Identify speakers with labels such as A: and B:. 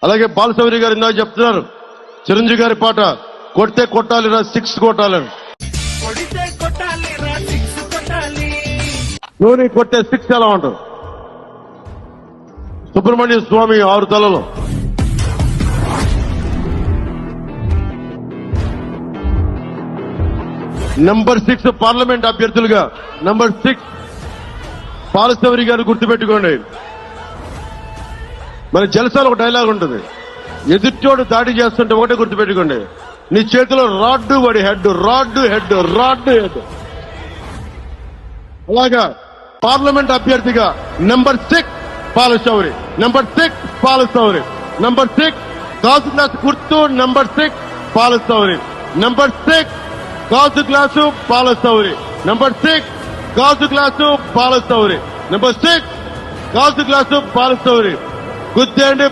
A: అలాగే బాలశౌరి గారు ఇందాక చెప్తున్నారు, చిరంజీవి గారి పాట కొడితే కొట్టాలిరా 6 కొట్టాలని. ధోని కొట్టే 6 ఎలా ఉంటుంది? సుబ్రహ్మణ్య స్వామి 6 తలలో. నంబర్ 6 పార్లమెంట్ అభ్యర్థులుగా నంబర్ 6 బాలశౌరి గారు గుర్తుపెట్టుకోండి. మన జలసాలు ఒక డైలాగ్ ఉంటుంది, ఎదుటోడు దాడి చేస్తుంటే ఒకటే గుర్తుపెట్టుకోండి, నీ చేతిలో రాడ్డు వాడి head, rod head, rod head. అలాగా పార్లమెంట్ అభ్యర్థిగా number 6 Balashowry, number 6 Balashowry, number 6 గాజు గ్లాసు గుర్తు, నంబర్ 6 బాలశౌరి, నంబర్ 6 గాజు గ్లాసు బాలశౌరి, నంబర్ 6 గాజు గ్లాసు బాలశౌరి, నంబర్ 6 గాజు గ్లాసు బాలశౌరి. గుర్తేండి.